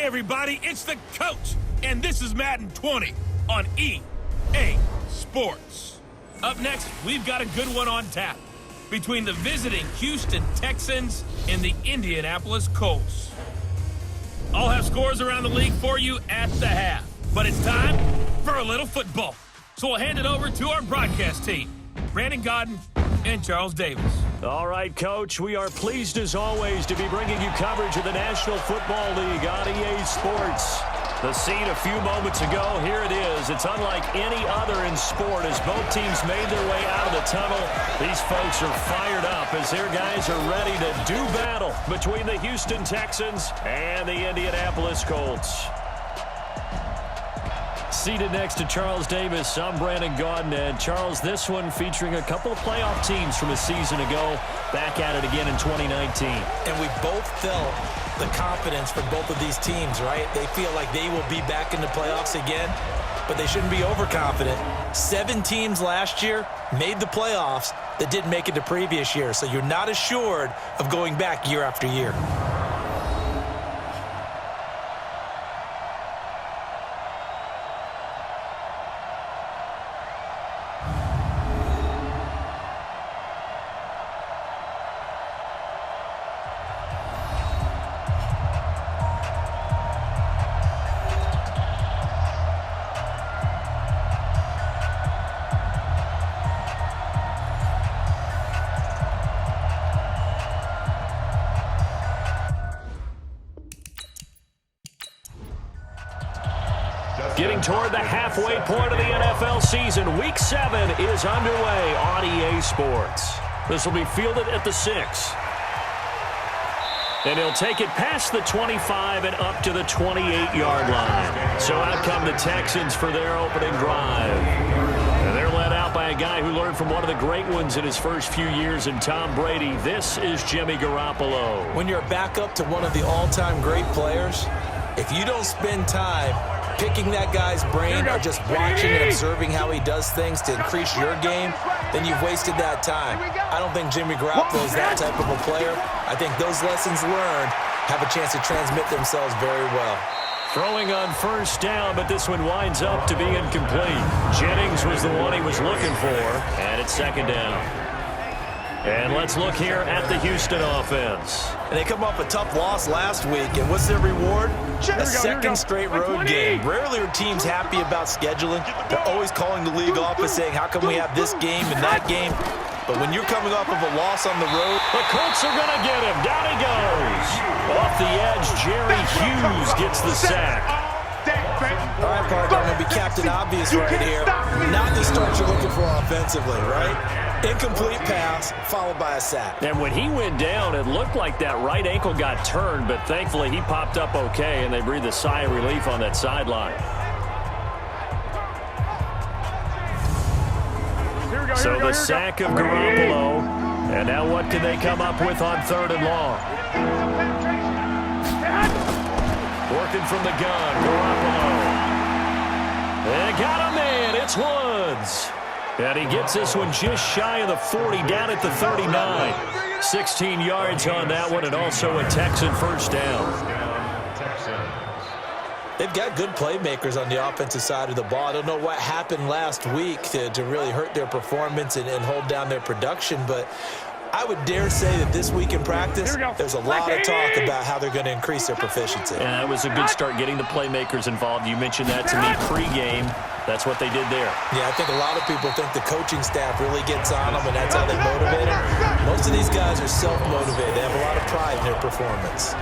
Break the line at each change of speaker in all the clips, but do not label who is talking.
Hey everybody, it's the Coach, and this is Madden 20 on EA Sports. Up next, we've got a good one on tap between the visiting Houston Texans and the Indianapolis Colts. I'll have scores around the league for you at the half, but it's time for a little football. So we'll hand it over to our broadcast team, Brandon Godden and Charles Davis.
All right, Coach, we are pleased as always to be bringing you coverage of the National Football League on EA Sports. The scene a few moments ago, here it is. It's unlike any other in sport as both teams made their way out of the tunnel. These folks are fired up as their guys are ready to do battle between the Houston Texans and the Indianapolis Colts. Seated next to Charles Davis, I'm Brandon Godden. And Charles, this one featuring a couple of playoff teams from a season ago, back at it again in 2019.
And we both felt the confidence from both of these teams, right? They feel like they will be back in the playoffs again, but they shouldn't be overconfident. 7 teams last year made the playoffs that didn't make it the previous year, so you're not assured of going back year after year.
Getting toward the halfway point of the NFL season, Week 7 is underway on EA Sports. This will be fielded at the 6. And he'll take it past the 25 and up to the 28-yard line. So out come the Texans for their opening drive. And they're led out by a guy who learned from one of the great ones in his first few years in Tom Brady. This is Jimmy Garoppolo.
When you're a backup to one of the all-time great players, if you don't spend time picking that guy's brain or just watching and observing how he does things to increase your game, then you've wasted that time. I don't think Jimmy Garoppolo is that type of a player. I think those lessons learned have a chance to transmit themselves very well.
Throwing on first down, but this one winds up to be incomplete. Jennings was the one he was looking for, and it's second down. And let's look here at the Houston offense.
And they come off a tough loss last week, and what's their reward? A second straight road game. Rarely are teams happy about scheduling. They're always calling the league office saying, how come we have this game and that game? But when you're coming off of a loss on the road,
the Colts are going to get him. Down he goes. Off the edge, Jerry Hughes gets the sack.
All right, partner, I'm going to be Captain Obvious right here. Not the start you're looking for offensively, right? Incomplete pass, followed by a sack.
And when he went down, it looked like that right ankle got turned, but thankfully he popped up okay, and they breathed a sigh of relief on that sideline. So the sack of Garoppolo, and now what can they come up with on 3rd and long? Working from the gun, Garoppolo. And got a man, it's Woods. And he gets this one just shy of the 40, down at the 39. 16 yards on that one, and also a Texan first down.
They've got good playmakers on the offensive side of the ball. I don't know what happened last week to really hurt their performance and hold down their production, but I would dare say that this week in practice, there's a lot of talk about how they're going to increase their proficiency.
And that was a good start getting the playmakers involved. You mentioned that to me pregame. That's what they did there.
Yeah, I think a lot of people think the coaching staff really gets on them, and that's how they motivate them. Most of these guys are self-motivated. They have a lot of pride in their performance.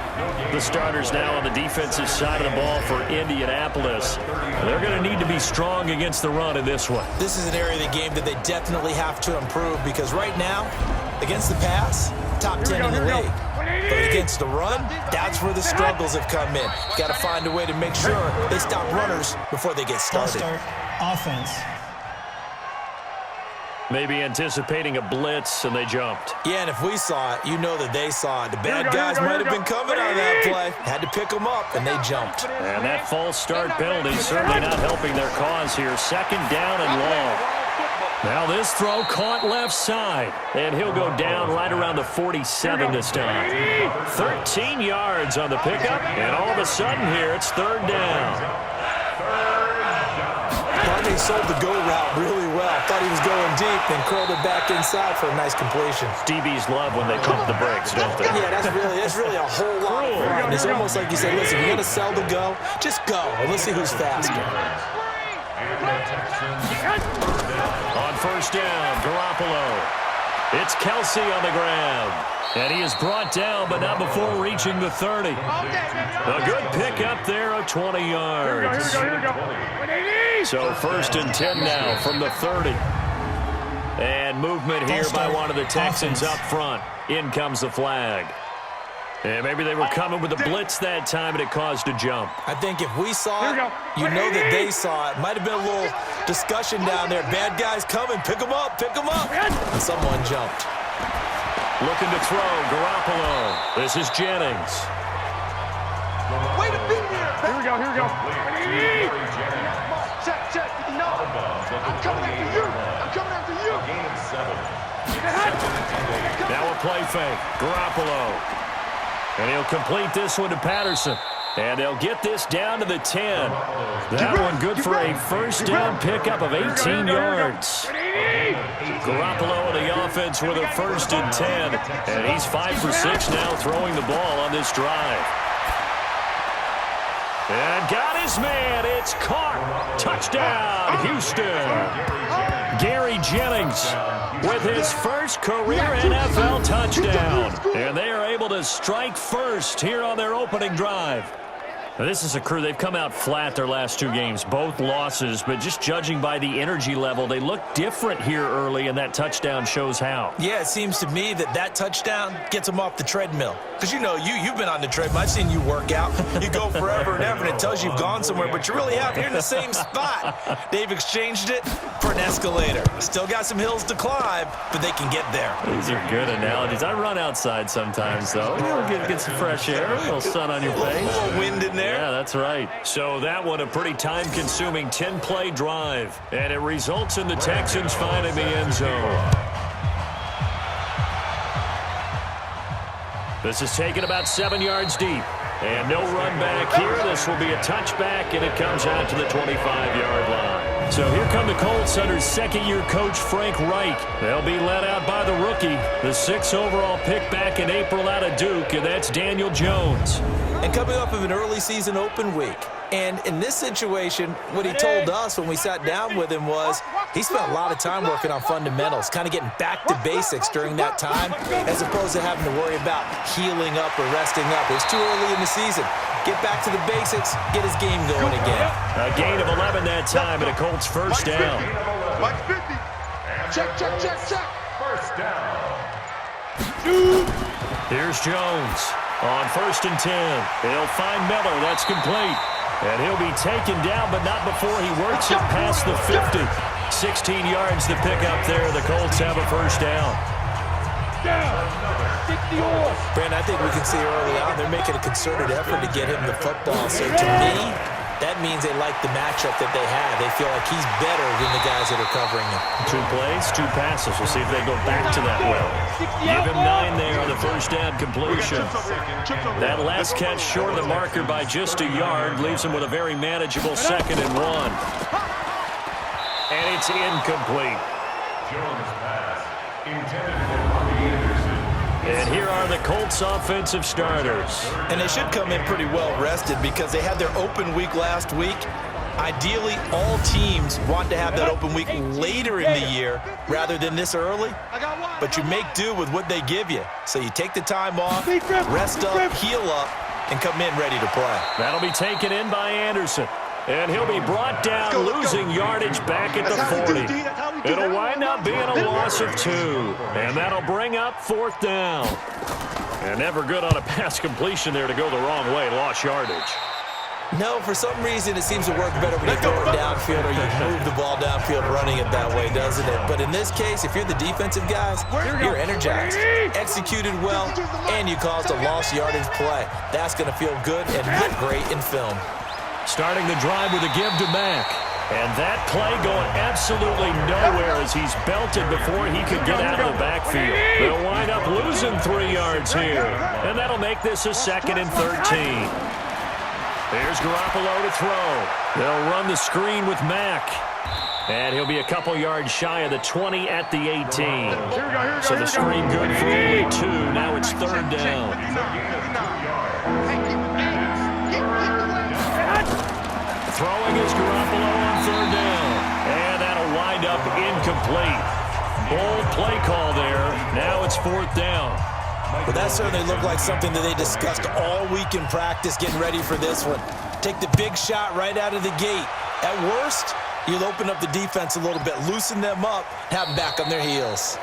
The starters now on the defensive side of the ball for Indianapolis. They're going to need to be strong against the run in this one.
This is an area of the game that they definitely have to improve because right now, against the pass, top 10 in the league. But against the run, that's where the struggles have come in. Got to find a way to make sure they stop runners before they get started.
Offense.
Maybe anticipating a blitz, and they jumped.
Yeah, and if we saw it, you know that they saw it. The bad guys might have been coming on that play. Had to pick them up, and they jumped.
And that false start penalty certainly not helping their cause here. Second down and long. Now this throw caught left side, and he'll go down right around the 47 this time. 13 yards on the pickup, and all of a sudden here it's third down.
Barney sold the go route really well. Thought he was going deep, then curled it back inside for a nice completion.
DBs love when they pump the brakes, don't they?
Yeah, that's really a whole lot of fun. It's almost like you say, listen, you're going to sell the go, just go, and let's see who's faster.
On first down, Garoppolo. It's Kelsey on the ground. And he is brought down, but not before reaching the 30. A good pickup there of 20 yards. So first and 10 now from the 30. And movement here by one of the Texans up front. In comes the flag. And maybe they were coming with a blitz that time, and it caused a jump.
I think if we saw it, you know that they saw it. Might have been a little discussion down there. Bad guys coming. Pick them up. Pick them up. And someone jumped.
Looking to throw, Garoppolo. This is Jennings.
Wait a minute here.
Here we go.
Check. No. I'm coming after you.
Now a play fake. Garoppolo. And he'll complete this one to Patterson. And they'll get this down to the 10. That one good for a first down pickup of 18 yards. Garoppolo and the offense with a first and 10. And he's 5 for 6 now throwing the ball on this drive. And got his man. It's caught. Touchdown, Houston. Gary Jennings with his first career NFL touchdown. And they are able to strike first here on their opening drive. Now, this is a crew, they've come out flat their last 2 games, both losses, but just judging by the energy level, they look different here early, and that touchdown shows how.
Yeah, it seems to me that touchdown gets them off the treadmill. Because you know, you've been on the treadmill. I've seen you work out. You go forever and ever, and it tells you you've gone somewhere, but you really have. You're in the same spot. They've exchanged it for an escalator. Still got some hills to climb, but they can get there.
These are good analogies. I run outside sometimes, though. Get some fresh air, a little sun on your face.
A little wind in there.
Yeah, that's right. So that one a pretty time-consuming 10-play drive, and it results in the Texans finding the end zone. This is taken about 7 yards deep, and no run back here. This will be a touchback, and it comes out to the 25-yard line. So here come the Colts under second-year coach Frank Reich. They'll be led out by the rookie, the 6th overall pick back in April out of Duke, and that's Daniel Jones.
And coming off of an early season open week. And in this situation, what he told us when we sat down with him was he spent a lot of time working on fundamentals, kind of getting back to basics during that time, as opposed to having to worry about healing up or resting up. It was too early in the season. Get back to the basics, get his game going again.
A gain of 11 that time, and a Colts first down.
Mike 50. Check. First down.
Here's Jones on first and 10. He'll find Miller. That's complete. And he'll be taken down, but not before he works it past the 50. 16 yards to pick up there. The Colts have a first down.
Brandon, I think we can see early on they're making a concerted effort to get him the football. So to me, that means they like the matchup that they have. They feel like he's better than the guys that are covering him.
2 plays, 2 passes. We'll see if they go back to that well. Give him 9 there on the first down completion. That last catch short of the marker by just a yard leaves him with a very manageable 2nd and 1. And it's incomplete.
Jones pass intended for Bobby Anderson.
And here are the Colts offensive starters.
And they should come in pretty well rested because they had their open week last week. Ideally, all teams want to have that open week later in the year rather than this early. But you make do with what they give you. So you take the time off, rest up, heal up, and come in ready to play.
That'll be taken in by Anderson. And he'll be brought down, losing yardage back at the 40. It'll wind up being a loss of 2. And that'll bring up 4th down. And never good on a pass completion there to go the wrong way. Lost yardage.
No, for some reason it seems to work better when you throw it downfield or you move the ball downfield running it that way, doesn't it? But in this case, if you're the defensive guys, you're energized, executed well, and you caused a lost yardage play. That's going to feel good and look great in film.
Starting the drive with a give to Mack. And that play going absolutely nowhere as he's belted before he could get out of the backfield. They'll wind up losing 3 yards here. And that'll make this a 2nd and 13. Here's Garoppolo to throw. They'll run the screen with Mack. And he'll be a couple yards shy of the 20 at the 18. So the screen good for only 2. Now it's 3rd down. Throwing is Garoppolo on 3rd down. And that'll wind up incomplete. Bold play call there. Now it's 4th down.
Well, that certainly looked like something that they discussed all week in practice, getting ready for this one. Take the big shot right out of the gate. At worst, you'll open up the defense a little bit, loosen them up, have them back on their heels.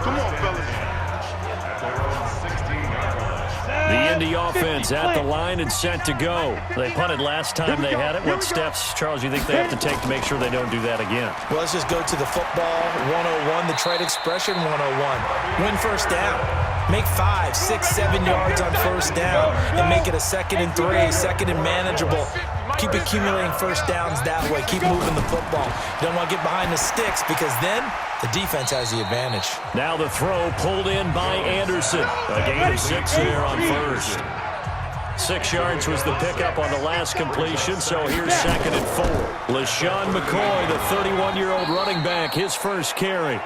Come on, fellas.
The Indy offense at the line and set to go. They punted last time they had it. What steps, Charles, you think they have to take to make sure they don't do that again?
Well, let's just go to the football 101, the trade expression 101. Win first down. Make 5, 6, 7 yards on first down and make it a 2nd and 3, 2nd and manageable. Keep accumulating first downs that way. Keep moving the football. You don't want to get behind the sticks because then the defense has the advantage.
Now the throw pulled in by Anderson. A gain of 6 there on first. 6 yards was the pickup on the last completion, so here's 2nd and 4. LaShawn McCoy, the 31-year-old running back, his first carry.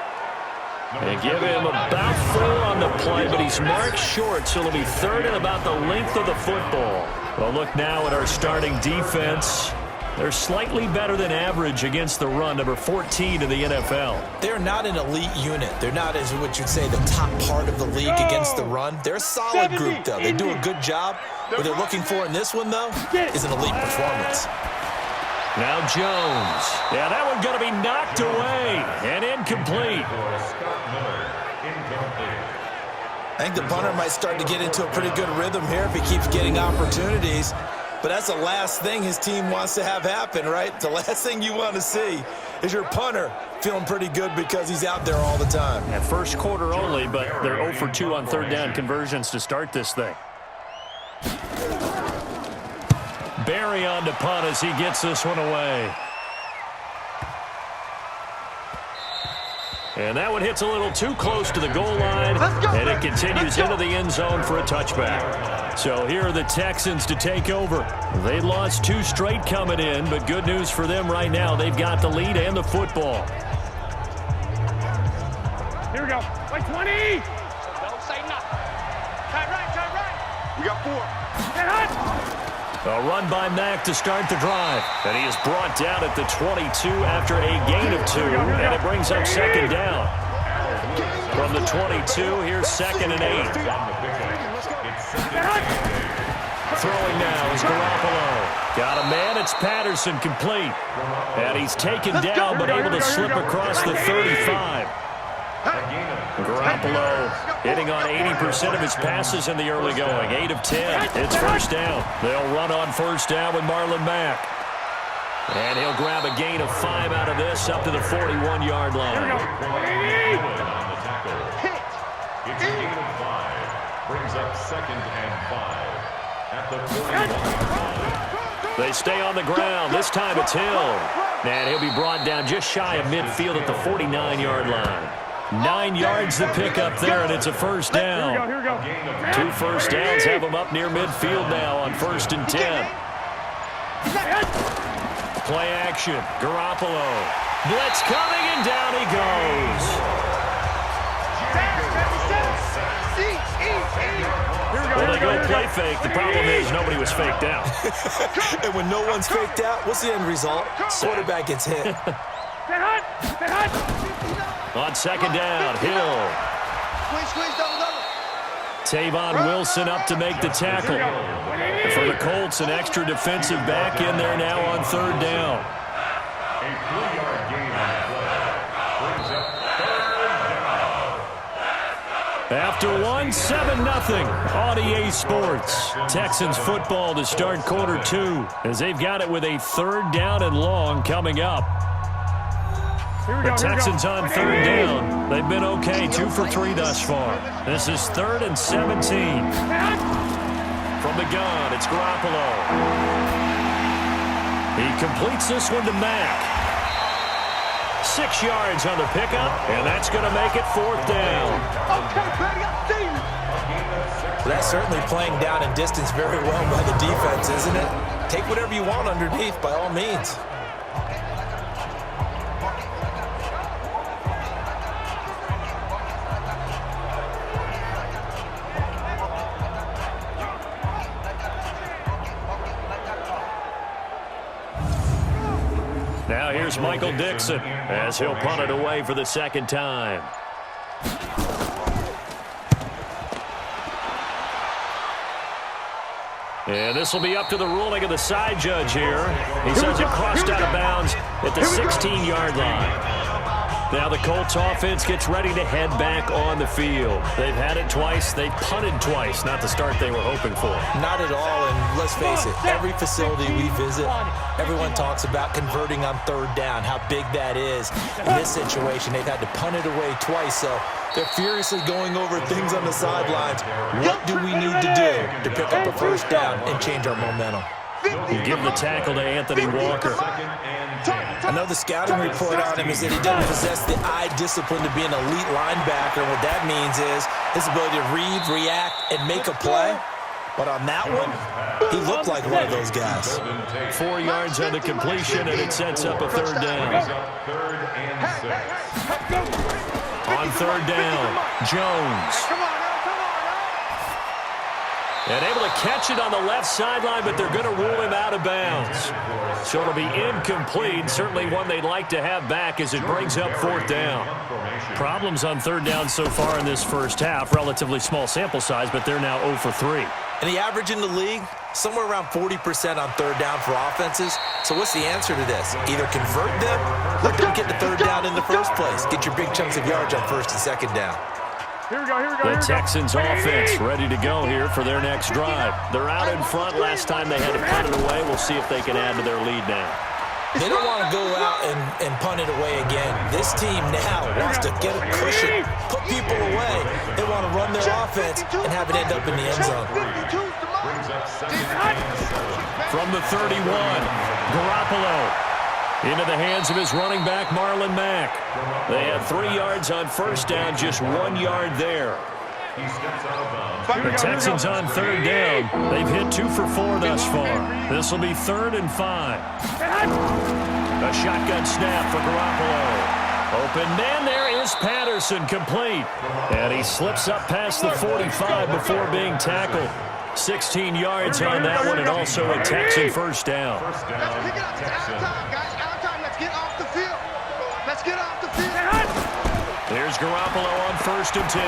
And give him about 4 on the play, but he's marked short, so it'll be 3rd and about the length of the football. Well, look now at our starting defense. They're slightly better than average against the run, number 14 in the NFL.
They're not an elite unit. They're not, as what you'd say, the top part of the league against the run. They're a solid group, though. They do a good job. What they're looking for in this one, though, is an elite performance.
Now Jones. Yeah, that one's going to be knocked away and incomplete.
I think the punter might start to get into a pretty good rhythm here if he keeps getting opportunities. But that's the last thing his team wants to have happen, right? The last thing you want to see is your punter feeling pretty good because he's out there all the time.
At first quarter only, but they're 0 for 2 on 3rd down conversions to start this thing. Barry on to punt as he gets this one away. And that one hits a little too close to the goal line, and it continues into the end zone for a touchback. So here are the Texans to take over. They lost 2 straight coming in, but good news for them right now. They've got the lead and the football.
Here we go. Like 20.
Don't say nothing. Turn right. We got 4.
Get hot.
A run by Mack to start the drive. And he is brought down at the 22 after a gain of 2. And it brings up 2nd down. From the 22, here's 2nd and 8. Throwing now is Garoppolo. Got a man, it's Patterson, complete. And he's taken down but able to slip across the 35. Garoppolo hitting on 80% of his passes in the early going. 8 of 10. It's first down. They'll run on first down with Marlon Mack. And he'll grab a gain of 5 out of this up to the 41-yard line.
It's a gain of 5. Brings up 2nd and 5 at the 41-yard line.
They stay on the ground. This time it's Hill. And he'll be brought down just shy of midfield at the 49-yard line. 9 yards to pick up there, and it's a first down.
Here we go.
2 first downs have him up near midfield now on 1st and 10. Play action. Garoppolo. Blitz coming, and down he goes. Well, they go play fake. The problem is nobody was faked out.
And when no one's faked out, what's the end result? Quarterback gets hit.
On 2nd down, Hill.
Squeeze, double.
Tavon Wilson up to make the tackle. For the Colts, an extra defensive back in there now on 3rd down.
A 3-yard gain on the play. Brings up 3rd down.
After 1, 7-0 on EA Sports. Texans football to start quarter 2 as they've got it with a 3rd down and long coming up. The Texans on 3rd down. They've been okay, 2 for 3 thus far. This is 3rd and 17. From the gun, it's Garoppolo. He completes this one to Mack. 6 yards on the pickup, and that's going to make it 4th down.
That's certainly playing down and distance very well by the defense, isn't it? Take whatever you want underneath, by all means.
Now here's Michael Dixon as he'll punt it away for the 2nd time. And this will be up to the ruling of the side judge here. He says it crossed out of bounds at the 16-yard line. Now the Colts offense gets ready to head back on the field. They've had it twice. They've punted twice. Not the start they were hoping for.
Not at all, and let's face it, every facility we visit, everyone talks about converting on 3rd down, how big that is. In this situation, they've had to punt it away twice, so they're furiously going over things on the sidelines. What do we need to do to pick up a 1st down and change our momentum?
Give the tackle to Anthony Walker.
I know the scouting report on him is that he doesn't possess the eye discipline to be an elite linebacker. What that means is his ability to read, react, and make a play. But on that one, he looked like one of those guys.
4 yards on the completion, and it sets up a 3rd down. On 3rd down, Jones. And able to catch it on the left sideline, but they're going to rule him out of bounds. So it'll be incomplete. Certainly one they'd like to have back as it brings up 4th down. Problems on 3rd down so far in this first half. Relatively small sample size, but they're now 0 for 3.
And the average in the league, somewhere around 40% on 3rd down for offenses. So what's the answer to this? Either convert them or don't get the 3rd down in the first place. Get your big chunks of yards on 1st and 2nd down.
The Texans offense ready to go here for their next drive. They're out in front. Last time they had to punt it away. We'll see if they can add to their lead now.
They don't want to go out and punt it away again. This team now wants to get a cushion, put people away. They want to run their offense and have it end up in the end zone.
From the 31, Garoppolo. Into the hands of his running back, Marlon Mack. They had 3 yards on 1st down, just 1 yard there. The Texans on 3rd down. They've hit 2 for 4 thus far. This will be 3rd and 5. A shotgun snap for Garoppolo. Open man, there is Patterson, complete. And he slips up past the 45 before being tackled. 16 yards on that one, and also a Texan 1st down. There's Garoppolo on 1st and 10.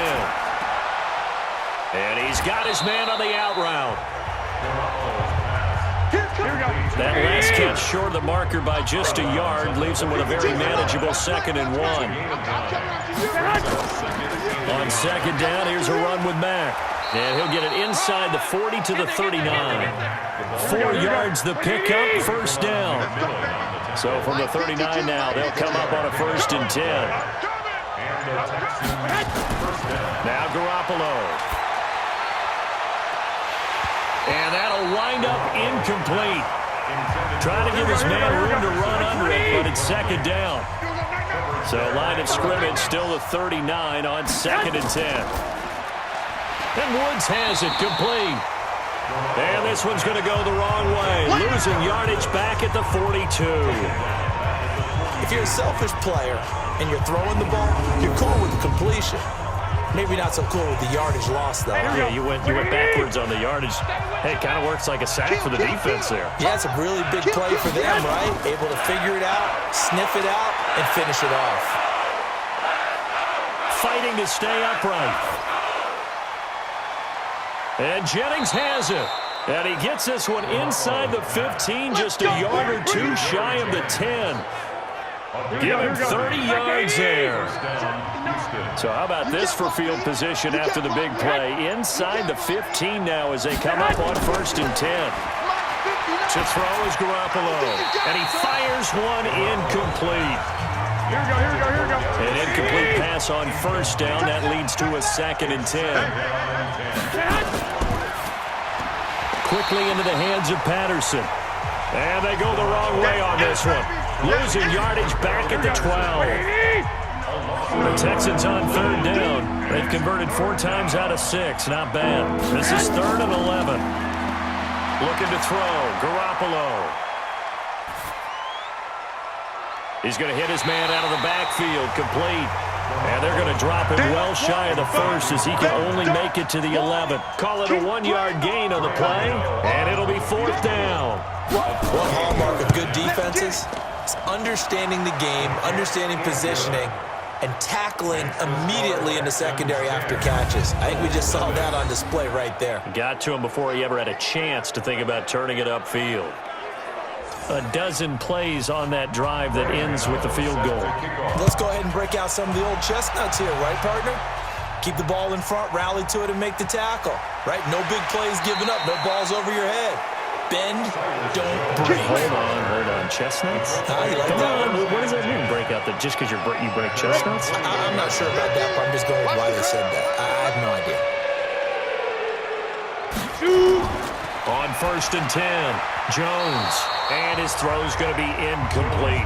And he's got his man on the out route. That last catch short of the marker by just a yard leaves him with a very manageable 2nd and 1. On 2nd down, here's a run with Mack. And he'll get it inside the 40 to the 39. 4 yards the pickup, 1st down. So from the 39 now, they'll come up on a 1st and 10. Now Garoppolo. And that'll wind up incomplete. Trying to give his man room to run under it, but it's 2nd down. So line of scrimmage still the 39 on 2nd and 10. And Woods has it complete. And this one's going to go the wrong way. Losing yardage back at the 42.
If you're a selfish player and you're throwing the ball, you're cool with the completion. Maybe not so cool with the yardage loss, though.
Yeah, you went backwards on the yardage. Hey, it kind of works like a sack for the defense there.
Yeah, it's a really big play for them, right? Able to figure it out, sniff it out, and finish it off.
Fighting to stay upright. And Jennings has it. And he gets this one inside the 15, just a yard or 2 shy of the 10. Give him 30 yards there. So how about this for field position after the big play? Inside the 15 now as they come up on 1st and 10. To throw is Garoppolo. And he fires one incomplete.
Here we go.
An incomplete pass on 1st down. That leads to a 2nd and 10. Quickly into the hands of Patterson. And they go the wrong way on this one. Losing yardage back at the 12. The Texans on third down. They've converted 4 times out of 6. Not bad. This is 3rd and 11. Looking to throw. Garoppolo. He's going to hit his man out of the backfield. Complete. And they're going to drop him well shy of the first as he can only make it to the 11. Call it a 1-yard gain on the play, and it'll be 4th down.
One hallmark of good defenses is understanding the game, understanding positioning, and tackling immediately in the secondary after catches. I think we just saw that on display right there.
Got to him before he ever had a chance to think about turning it upfield. A dozen plays on that drive that ends with the field goal.
Let's go ahead and break out some of the old chestnuts here, right, partner? Keep the ball in front, rally to it, and make the tackle, right? No big plays given up, no balls over your head. Bend, don't break.
Hold on. Chestnuts?
You like
Come
that?
on. What does that mean, break out? That just because you break chestnuts?
I'm not sure about that, but I'm just going with why they said that. I have no idea.
On 1st and 10, Jones. And his throw's going to be incomplete.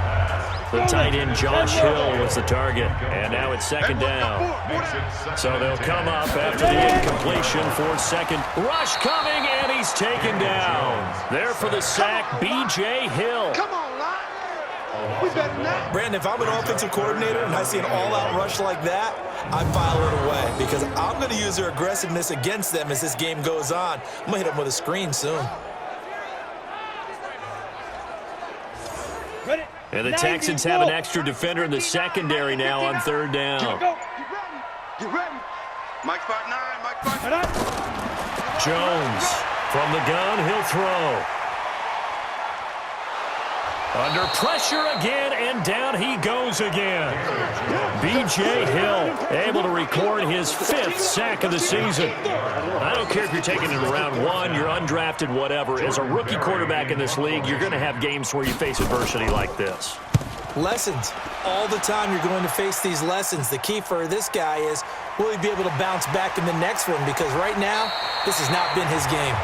The tight end, Josh Hill, was the target. And now it's 2nd down. So they'll come up after the incompletion for 2nd. Rush coming, and he's taken down. There for the sack, B.J. Hill.
Come on, line. We better not.
Brandon, if I'm an offensive coordinator and I see an all-out rush like that, I file it away because I'm going to use their aggressiveness against them as this game goes on. I'm going to hit them with a screen soon.
And the Texans have an extra defender in the secondary now on 3rd down.
Get ready. Mike 5'9", Mike 5'9".
Jones from the gun, he'll throw. Under pressure again, and down he goes again. B.J. Hill able to record his 5th sack of the season. I don't care if you're taking it in round 1, you're undrafted, whatever. As a rookie quarterback in this league, you're going to have games where you face adversity like this.
Lessons. All the time you're going to face these lessons. The key for this guy is, will he be able to bounce back in the next one? Because right now, this has not been his game.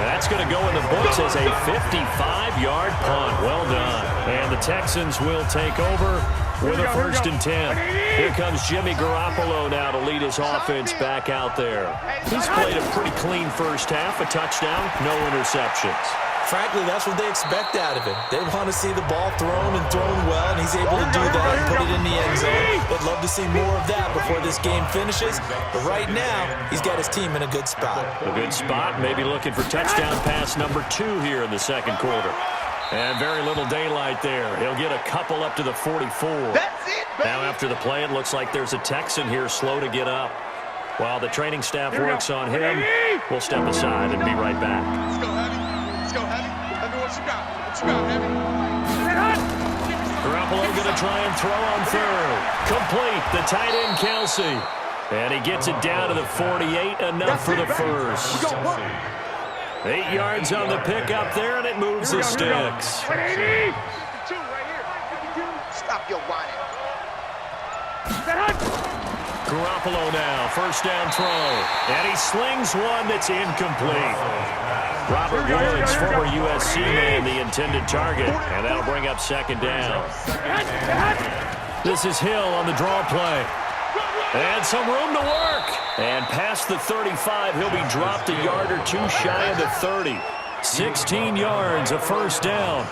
That's going to go in the books as a 55-yard punt. Well done. And the Texans will take over with a 1st and 10. Here comes Jimmy Garoppolo now to lead his offense back out there. He's played a pretty clean first half, a touchdown, no interceptions.
Frankly, that's what they expect out of him. They want to see the ball thrown and thrown well, and he's able to do that and put it in the end zone. They'd love to see more of that before this game finishes. But right now, he's got his team in a good spot.
A good spot, maybe looking for touchdown pass number 2 here in the 2nd quarter. And very little daylight there. He'll get a couple up to the 44.
That's it, baby.
Now after the play, it looks like there's a Texan here slow to get up. While the training staff works on him, we'll step aside and be right back.
Let's go, Heavy. Let's go, Heavy. Let me what you got. What you got, Heavy?
Garoppolo going to try and throw on 3rd. Complete, the tight end, Kelsey. And he gets it down to the 48, enough for the first. 8 yards on the pickup there, and it moves the sticks.
Two right here. Stop your whining.
Garoppolo now, 1st down throw. And he slings one that's incomplete. Robert Woods, former USC man, the intended target. And that'll bring up 2nd down. This is Hill on the draw play. And some room to work. And past the 35, he'll be dropped a yard or 2 shy of the 30. 16 yards, a 1st down.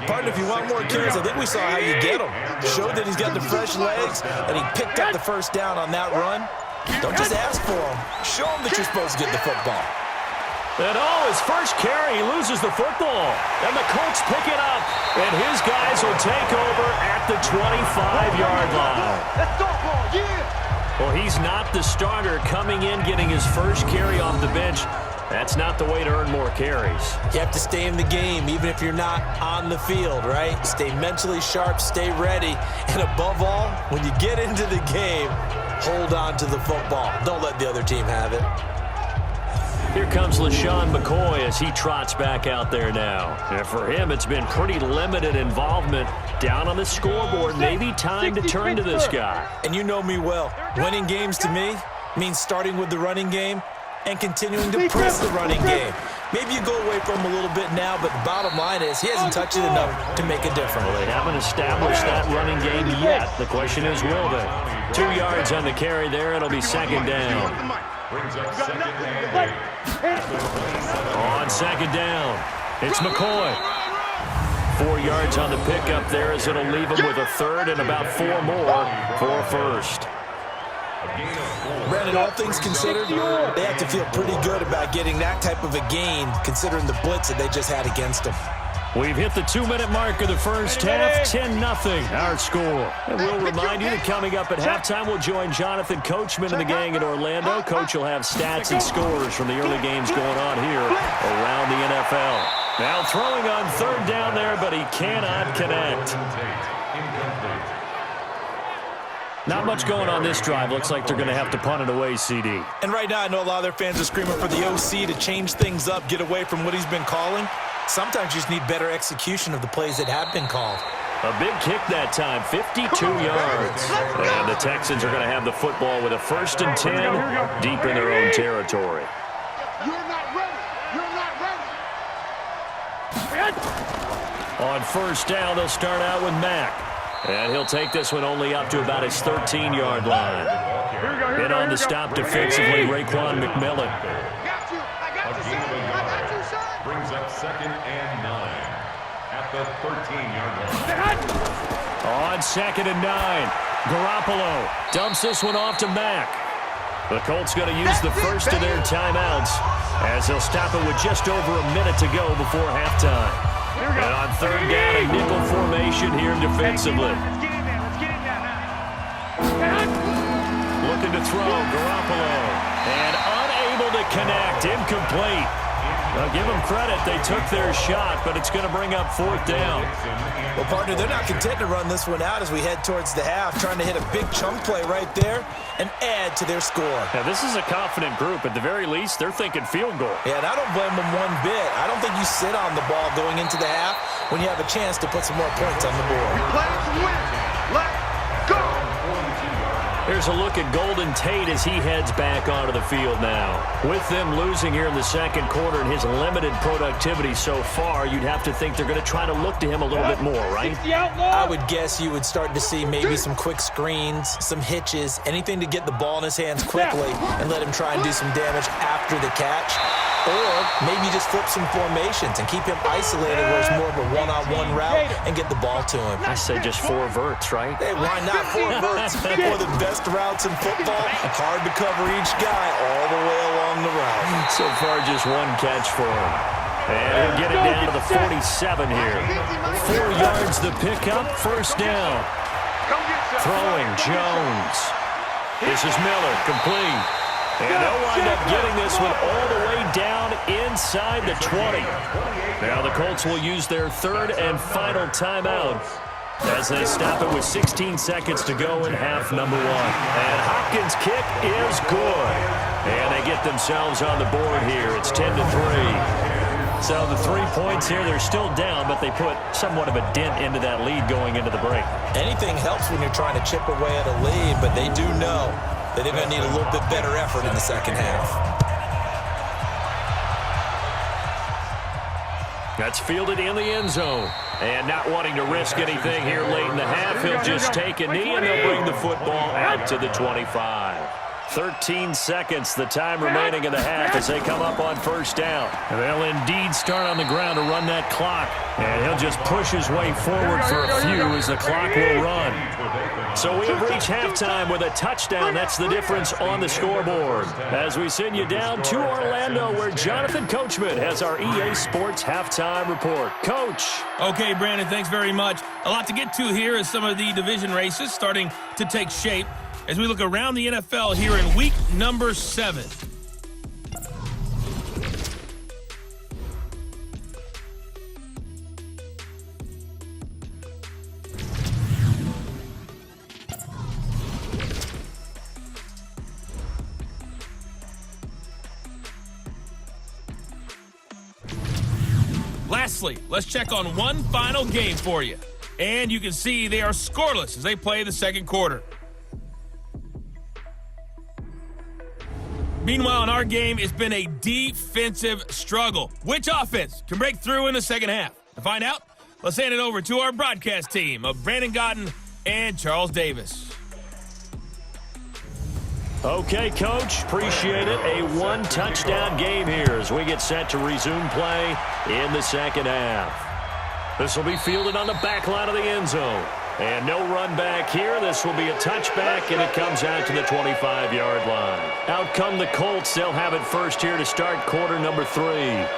Partner, if you want more carries, I think we saw how you get him. Showed that he's got the fresh legs, and he picked up the 1st down on that run. Don't just ask for him. Show him that you're supposed to get the football.
And his first carry, he loses the football. And the Colts pick it up. And his guys will take over at the 25-yard line.
Let's go, ball, yeah.
Well, he's not the starter coming in, getting his first carry off the bench. That's not the way to earn more carries.
You have to stay in the game, even if you're not on the field, right? Stay mentally sharp, stay ready. And above all, when you get into the game, hold on to the football. Don't let the other team have it.
Here comes LaShawn McCoy as he trots back out there now. And for him, it's been pretty limited involvement. Down on the scoreboard, maybe time to turn to this guy.
And you know me well. Winning games to me means starting with the running game and continuing to press the running game. Maybe you go away from him a little bit now, but the bottom line is he hasn't touched it enough to make a difference.
Well, they haven't established that running game yet. The question is, will they? 2 yards on the carry there. It'll be second down.
Brings up second and 8.
On second down, it's McCoy. 4 yards on the pickup there as it'll leave him with a third and about 4 more for first.
Brandon, all things considered, they have to feel pretty good about getting that type of a gain considering the blitz that they just had against them.
We've hit the 2-minute mark of the first half, 10-0 our score. And we'll remind you that coming up at halftime, we'll join Jonathan Coachman and the gang in Orlando. Coach will have stats and scores from the early games going on here around the NFL. Now throwing on third down there, but he cannot connect. Not much going on this drive. Looks like they're going to have to punt it away, CD.
And right now, I know a lot of their fans are screaming for the OC to change things up, get away from what he's been calling. Sometimes you just need better execution of the plays that have been called.
A big kick that time, 52 yards. And the Texans are going to have the football with a 1st and 10 deep in their own territory.
You're not ready. You're not ready.
On first down, they'll start out with Mack. And he'll take this one only up to about his 13-yard line. In on the stop defensively, Raekwon McMillan.
Got you. I got you, son. I got you, son.
Brings up second and 9 at the 13-yard line.
On second and 9, Garoppolo dumps this one off to Mack. The Colts going to use the first of their timeouts as they'll stop it with just over a minute to go before halftime. And on third down, a nickel formation here defensively.
Let's get in there. Let's get in there now.
Looking to throw, Garoppolo. And unable to connect, incomplete. Now, give them credit. They took their shot, but it's going to bring up fourth down.
Well, partner, they're not content to run this one out as we head towards the half, trying to hit a big chunk play right there and add to their score.
Now, this is a confident group. At the very least, they're thinking field goal.
Yeah, and I don't blame them one bit. I don't think you sit on the ball going into the half when you have a chance to put some more points on the board.
Players win. Let's go.
Here's a look at Golden Tate as he heads back onto the field now. With them losing here in the second quarter and his limited productivity so far, you'd have to think they're going to try to look to him a little bit more, right?
I would guess you would start to see maybe some quick screens, some hitches, anything to get the ball in his hands quickly and let him try and do some damage after the catch. Or maybe just flip some formations and keep him isolated where it's more of a one-on-one route and get the ball to him.
I say just 4 verts, right?
Hey, why not 4 verts? One of the best routes in football. Hard to cover each guy all the way along the route.
So far, just 1 catch for him. And he'll get it down to the 47 here. 4 yards the pickup, first down. Throwing, Jones. This is Miller, complete. And they'll wind up getting this one all the way down inside the 20. Now the Colts will use their third and final timeout as they stop it with 16 seconds to go in half number 1. And Hopkins' kick is good. And they get themselves on the board here. It's 10-3. So the 3 points here, they're still down, but they put somewhat of a dent into that lead going into the break.
Anything helps when you're trying to chip away at a lead, but they do know that they're going to need a little bit better effort in the second half.
That's fielded in the end zone. And not wanting to risk anything here late in the half, he'll just take a knee and they'll bring the football out to the 25. 13 seconds, the time remaining in the half as they come up on first down. And they'll indeed start on the ground to run that clock. And he'll just push his way forward for a few as the clock will run. So we have reached halftime with a touchdown. That's the difference on the scoreboard. As we send you down to Orlando where Jonathan Coachman has our EA Sports halftime report. Coach.
Okay, Brandon, thanks very much. A lot to get to here as some of the division races starting to take shape as we look around the NFL here in week number 7. Lastly, let's check on one final game for you. And you can see they are scoreless as they play the second quarter. Meanwhile, in our game, it's been a defensive struggle. Which offense can break through in the second half? To find out, let's hand it over to our broadcast team of Brandon Gotten and Charles Davis.
Okay, Coach, appreciate it. A one-touchdown game here as we get set to resume play in the second half. This will be fielded on the back line of the end zone. And no run back here. This will be a touchback, and it comes out to the 25-yard line. Out come the Colts. They'll have it first here to start quarter number 3.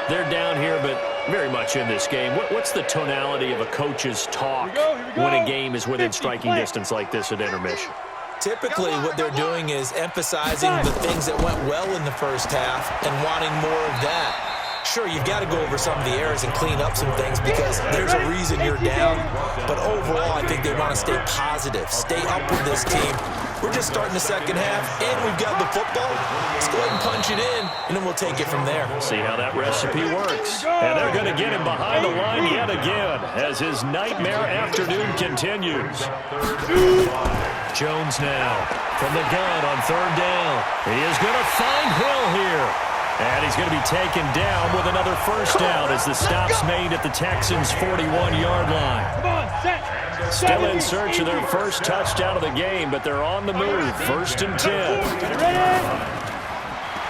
They're down here, but very much in this game. What's the tonality of a coach's talk when a game is within striking distance like this at intermission?
Typically, what they're doing is emphasizing the things that went well in the first half and wanting more of that. Sure, you've got to go over some of the errors and clean up some things because there's a reason you're down. But overall, I think they want to stay positive, stay up with this team. We're just starting the second half, and we've got the football. Let's go ahead and punch it in, and then we'll take it from there.
See how that recipe works. And they're going to get him behind the line yet again as his nightmare afternoon continues. Jones now from the gun on third down. He is going to find Hill here. And he's going to be taken down with another first down as the stop's made at the Texans' 41-yard line. Still in search of their first touchdown of the game, but they're on the move. First and 10.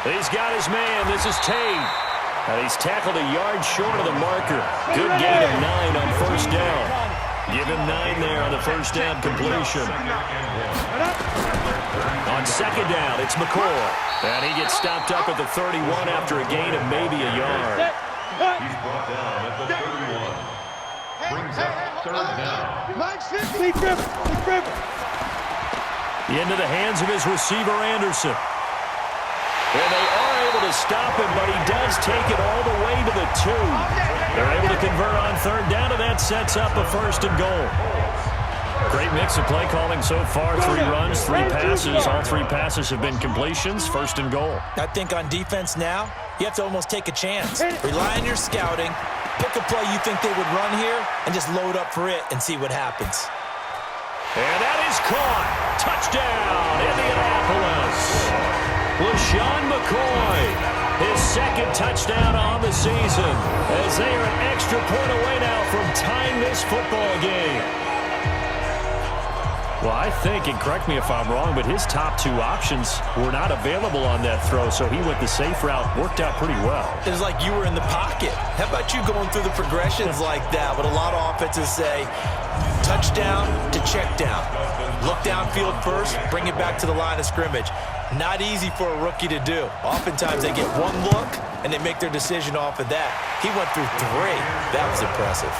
He's got his man. This is Tate. And he's tackled a yard short of the marker. Good gain of 9 on first down. Give him 9 there on the first down completion. On second down, it's McCoy. And he gets stopped up at the 31 after a gain of maybe a yard.
He's brought down at the 31. Brings up third down.
Into the hands of his receiver, Anderson. And they are able to stop him, but he does take it all the way to the 2. They're able to convert on third down, and that sets up a first and goal. Great mix of play calling so far. 3 runs, 3 passes. All 3 passes have been completions. First and goal.
I think on defense now, you have to almost take a chance. Rely on your scouting. Pick a play you think they would run here and just load up for it and see what happens.
And that is caught. Touchdown, Indianapolis. LaShawn McCoy, his second touchdown on the season as they are an extra point away now from tying this football game. Well, I think, and correct me if I'm wrong, but his top 2 options were not available on that throw, so he went the safe route. Worked out pretty well.
It was like you were in the pocket. How about you going through the progressions like that? But a lot of offenses say touchdown to check down. Look downfield first, bring it back to the line of scrimmage. Not easy for a rookie to do. Oftentimes they get one look, and they make their decision off of that. He went through 3. That was impressive.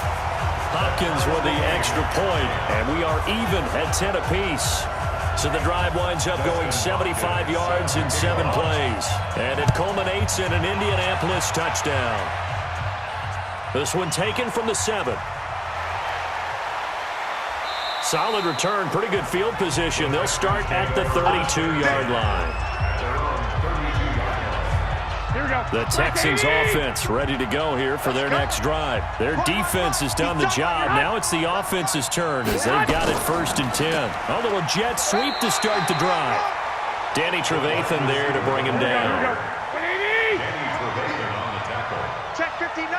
Hopkins with the extra point, and we are even at 10 apiece. So the drive winds up going 75 yards in 7 plays, and it culminates in an Indianapolis touchdown. This one taken from the 7. Solid return, pretty good field position. They'll start at the 32-yard line. The Texans offense ready to go here for their next drive. Their defense has done the job. Now it's the offense's turn as they've got it first and 10. A little jet sweep to start the drive. Danny Trevathan there to bring him down.
Check 59.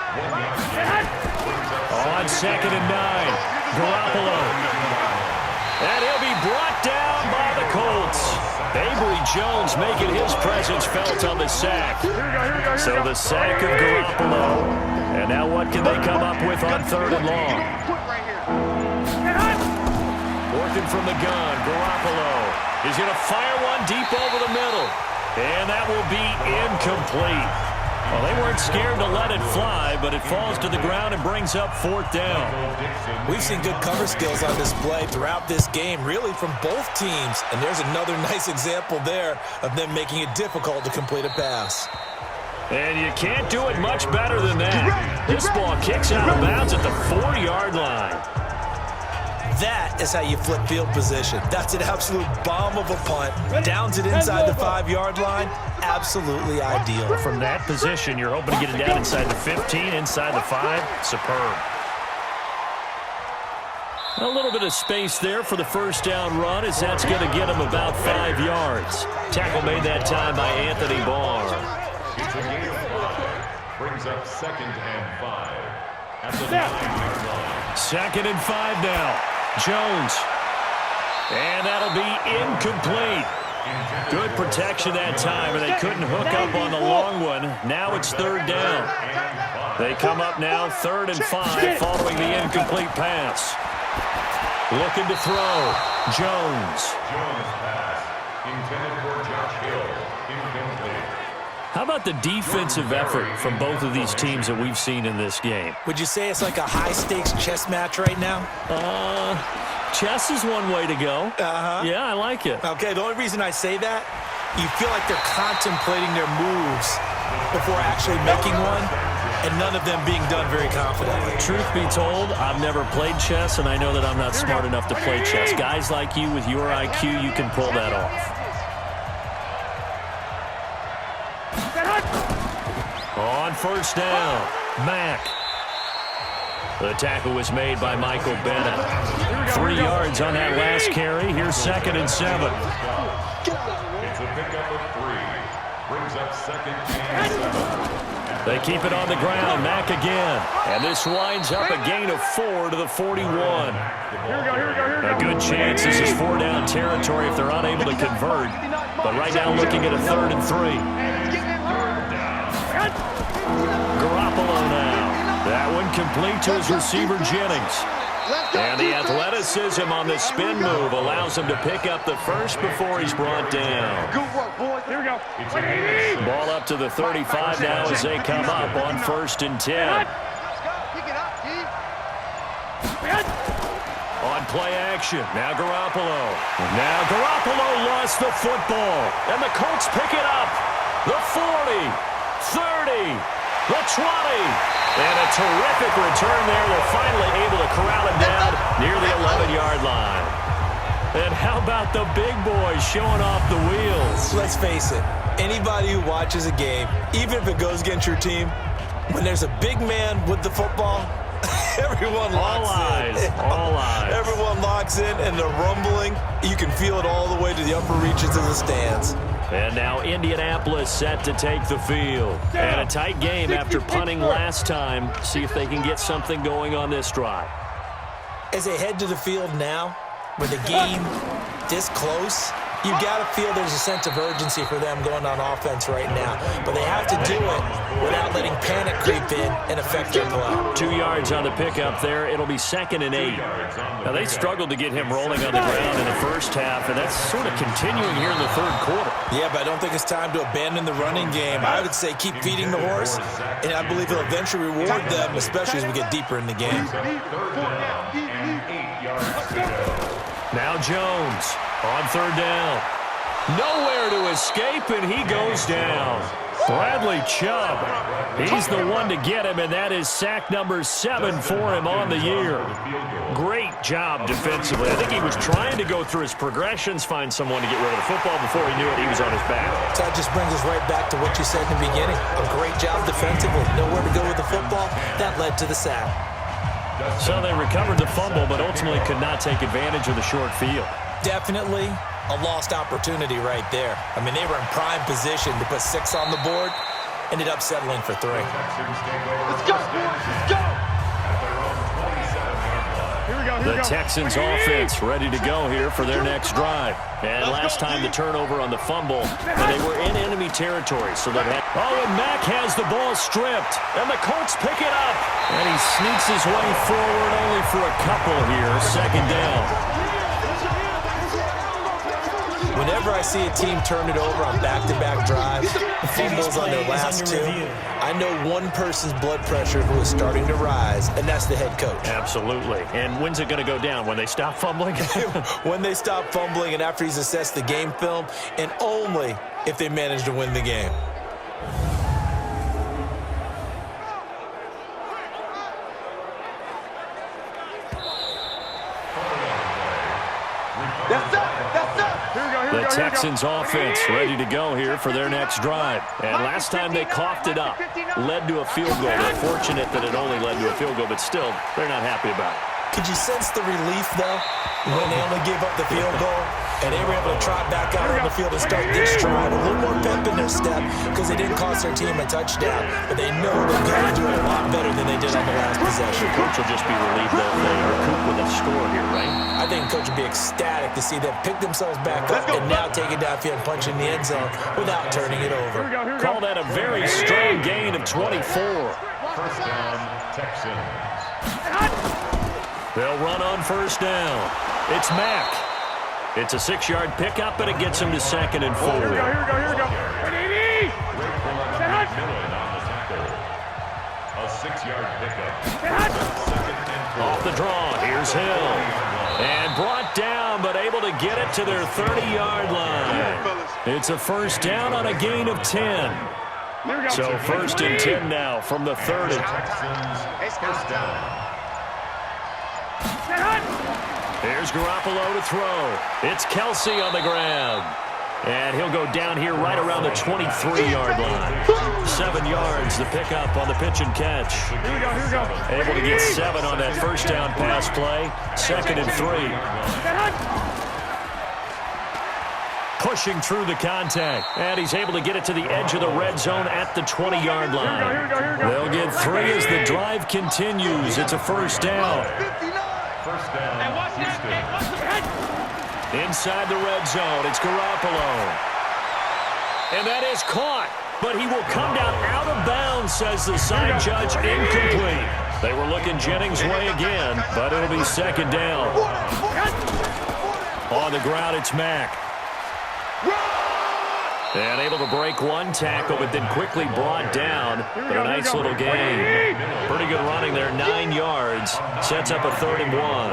On second and 9, Garoppolo. And he'll be brought down by the Colts. Avery Jones making his presence felt on the sack. So the sack of Garoppolo. And now what can they come up with on third and long? Working from the gun, Garoppolo. He's going to fire one deep over the middle. And that will be incomplete. Well, they weren't scared to let it fly, but it falls to the ground and brings up fourth down.
We've seen good cover skills on display throughout this game, really from both teams. And there's another nice example there of them making it difficult to complete a pass.
And you can't do it much better than that. This ball kicks out of bounds at the 4-yard line.
That is how you flip field position. That's an absolute bomb of a punt. Downs it inside the 5-yard line. Absolutely ideal.
From that position, you're hoping to get it down inside the 15, inside the 5. Superb. A little bit of space there for the first down run, as that's going to get him about 5 yards. Tackle made that time by Anthony Barr.
It's a gain of 5. Brings up 2nd and 5. At the 9-yard line.
2nd and 5 now. Jones. And that'll be incomplete. Good protection that time, and they couldn't hook up on the long one. Now it's 3rd down. They come up now 3rd and 5 following the incomplete pass. Looking to throw. Jones.
Jones pass. Intended for Josh Hill. Incomplete.
How about the defensive effort from both of these teams that we've seen in this game?
Would you say it's like a high-stakes chess match right now?
Chess is one way to go. Yeah, I like it.
Okay, the only reason I say that, you feel like they're contemplating their moves before actually making one, and none of them being done very confidently.
Truth be told, I've never played chess, and I know that I'm not smart enough to play chess. Guys like you with your IQ, you can pull that off. On 1st down, Mack. The tackle was made by Michael Bennett. 3 yards on that last carry. Here's 2nd and 7.
It's a pickup of 3. Brings up 2nd and 7.
They keep it on the ground. Mack again. And this winds up a gain of 4 to the 41. A good chance this is 4-down territory if they're unable to convert. But right now looking at a 3rd and 3. Garoppolo now. That one complete to his receiver, Jennings. And the athleticism on the spin move allows him to pick up the first before he's brought down.
Good work, boys. Here we go.
Ball up to the 35 now as they come up on 1st and 10.
Let's go. Pick it up, G.
On play action, now Garoppolo. Now Garoppolo lost the football. And the Colts pick it up. The 40, 30, the 20. And a terrific return there. They're finally able to corral him down near the 11-yard line. And how about the big boys showing off the wheels?
Let's face it, anybody who watches a game, even if it goes against your team, when there's a big man with the football, everyone locks in.
All eyes.
Everyone locks in, and the rumbling, you can feel it all the way to the upper reaches of the stands.
And now Indianapolis set to take the field. And a tight game after punting last time. See if they can get something going on this drive.
As they head to the field now, with the game this close, you got to feel there's a sense of urgency for them going on offense right now. But they have to do it without letting panic creep in and affect their play.
2 yards on the pickup there. It'll be 2nd and 8. Now, they struggled to get him rolling on the ground in the first half, and that's sort of continuing here in the 3rd quarter.
Yeah, but I don't think it's time to abandon the running game. I would say keep feeding the horse, and I believe it'll eventually reward them, especially as we get deeper in the game.
3rd down and 8 yards to go.
Now Jones on 3rd down. Nowhere to escape, and he goes down. Bradley Chubb. He's the one to get him, and that is sack number 7 for him on the year. Great job defensively. I think he was trying to go through his progressions, find someone to get rid of the football. Before he knew it, he was on his back.
So that just brings us right back to what you said in the beginning. A great job defensively. Nowhere to go with the football. That led to the sack.
So they recovered the fumble, but ultimately could not take advantage of the short field.
Definitely a lost opportunity right there. I mean, they were in prime position to put 6 on the board, ended up settling for 3.
Let's go, boys. Let's go.
The Texans offense ready to go here for their next drive. And last time the turnover on the fumble, and they were in enemy territory, so they had... Oh, and Mack has the ball stripped, and the Colts pick it up. And he sneaks his way forward only for a couple here. 2nd down.
Whenever I see a team turn it over on back-to-back drives, fumbles on their last 2, I know one person's blood pressure who is starting to rise, and that's the head coach.
Absolutely. And when's it going to go down? When they stop fumbling?
When they stop fumbling and after he's assessed the game film, and only if they manage to win the game.
The Texans offense ready to go here for their next drive. And last time they coughed it up, led to a field goal. They're fortunate that it only led to a field goal, but still, they're not happy about it.
Could you sense the relief, though, when they only gave up the field goal and they were able to trot back out on the field and start this drive? A little more pep in their step because they didn't cost their team a touchdown, but they know they've got to do it a lot better than they did on the last possession.
The coach will just be relieved that they recoup with a score here, right?
I think the coach would be ecstatic to see them pick themselves back up and now take it downfield and punch in the end zone without turning it over.
Call that a very strong gain of 24.
First down, Texans.
They'll run on first down. It's Mack. It's a 6-yard pickup, and it gets him to 2nd and 4.
Here we go.
Great pull on the tackle. A 6-yard pickup. Second and 4.
Off the draw, here's Hill. And brought down, but able to get it to their 30-yard line. It's a first down on a gain of 10. So first and 10 now from the 30.
Texans, first down.
Here's Garoppolo to throw. It's Kelsey on the ground. And he'll go down here right around the 23-yard line. 7 yards the pickup on the pitch and catch.
Here we go.
Able to get 7 on that first down pass play. 2nd and 3. Pushing through the contact. And he's able to get it to the edge of the red zone at the 20-yard line. They'll get 3 as the drive continues. It's a first down.
First down, Houston.
Inside the red zone, it's Garoppolo. And that is caught, but he will come down out of bounds, says the side judge, incomplete. They were looking Jennings' way again, but it'll be 2nd down. On the ground, it's Mack. And able to break one tackle, but then quickly brought down. But a nice little gain. Pretty good running there, 9 yards. Sets up a 3rd and 1.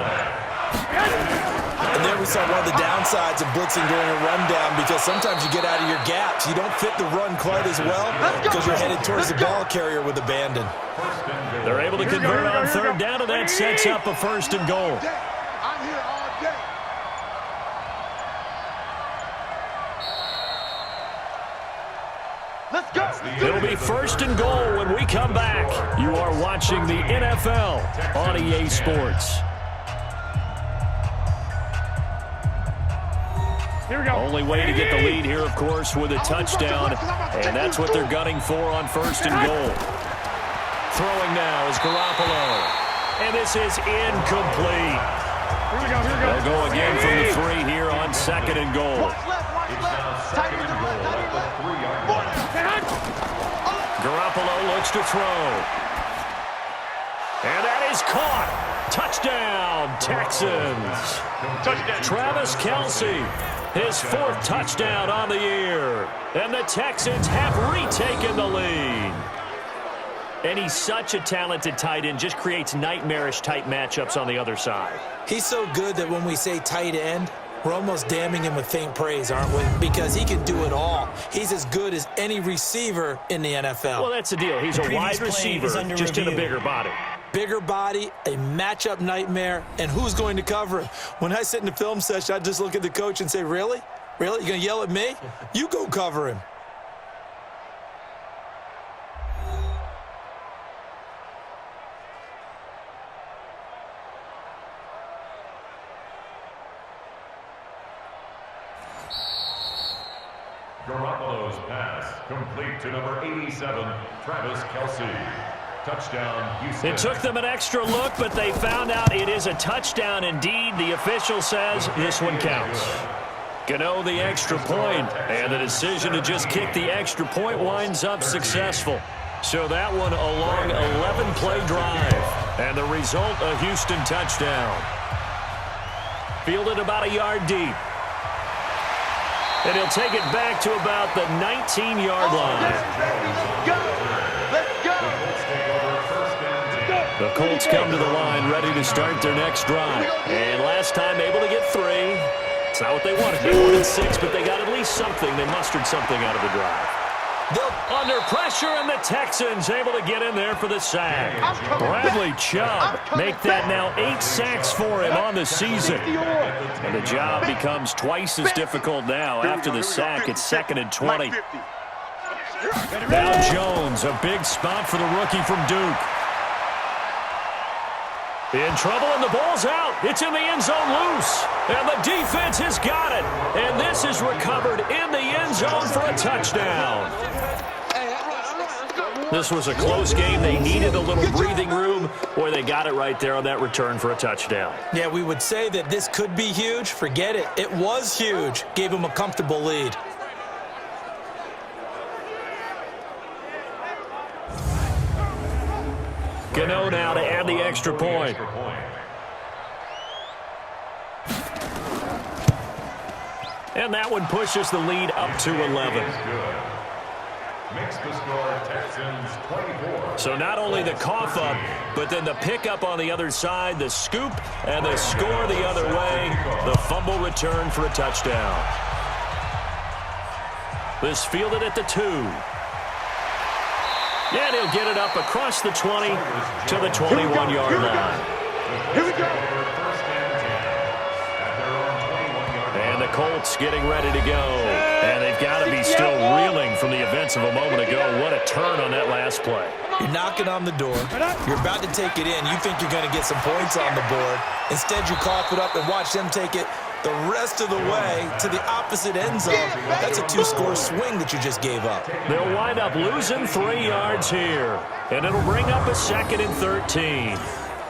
And there we saw one of the downsides of blitzing during a rundown, because sometimes you get out of your gaps. You don't fit the run quite as well because you're headed towards the ball carrier with abandon.
They're able to convert on 3rd down, and that sets up a 1st and goal.
I'm here all day. Let's go.
It'll be 1st and goal when we come back. You are watching the NFL on EA Sports.
Here we go.
Only way to get the lead here, of course, with a touchdown, and that's what they're gunning for on 1st and goal. Throwing now is Garoppolo, and this is incomplete.
Here we go.
They'll go again from the 3 here on 2nd and goal.
It's now second and goal at the 3-yard line.
Garoppolo looks to throw. And that is caught. Touchdown, Texans.
Touchdown.
Travis Kelsey, his 4th touchdown on the year. And the Texans have retaken the lead. And he's such a talented tight end, just creates nightmarish-type matchups on the other side.
He's so good that when we say tight end, we're almost damning him with faint praise, aren't we? Because he can do it all. He's as good as any receiver in the NFL.
Well, that's the deal. He's a wide receiver, just in a bigger body.
Bigger body, a matchup nightmare, and who's going to cover him? When I sit in the film session, I just look at the coach and say, really? Really? You're going to yell at me? You go cover him.
Garoppolo's pass complete to number 87, Travis Kelsey. Touchdown, Houston.
It took them an extra look, but they found out it is a touchdown indeed. The official says this one counts. Gano the extra point, and the decision to just kick the extra point winds up successful. So that one a long 11-play drive, and the result a Houston touchdown. Fielded about a yard deep. And he'll take it back to about the 19-yard line.
Let's go.
The Colts come to the line ready to start their next drive. And last time able to get 3. It's not what they wanted. They wanted 6, but they got at least something. They mustered something out of the drive. Under pressure, and the Texans able to get in there for the sack. Bradley Chubb make that now 8 sacks for him on the season. And the job becomes twice as difficult now after the sack. It's 2nd and 20. Now Jones, a big spot for the rookie from Duke. In trouble, and the ball's out. It's in the end zone loose. And the defense has got it. And this is recovered in the end zone for a touchdown. This was a close game. They needed a little breathing room, or they got it right there on that return for a touchdown.
Yeah, we would say that this could be huge. Forget it. It was huge. Gave them a comfortable lead.
Gano now to add the extra point. And that one pushes the lead up to 11.
Makes the score Texans 24.
So not only the cough up, but then the pickup on the other side, the scoop, and the score the other way. The fumble return for a touchdown. This fielded at the 2. And he'll get it up across the 20 to the 21-yard line.
Here we go.
And the Colts getting ready to go. And they've got to be still reeling from the events of a moment ago. What a turn on that last play.
You're knocking on the door. You're about to take it in. You think you're going to get some points on the board. Instead, you cough it up and watch them take it the rest of the way to the opposite end zone. That's a 2-score swing that you just gave up.
They'll wind up losing 3 yards here. And it'll bring up a 2nd and 13.
Here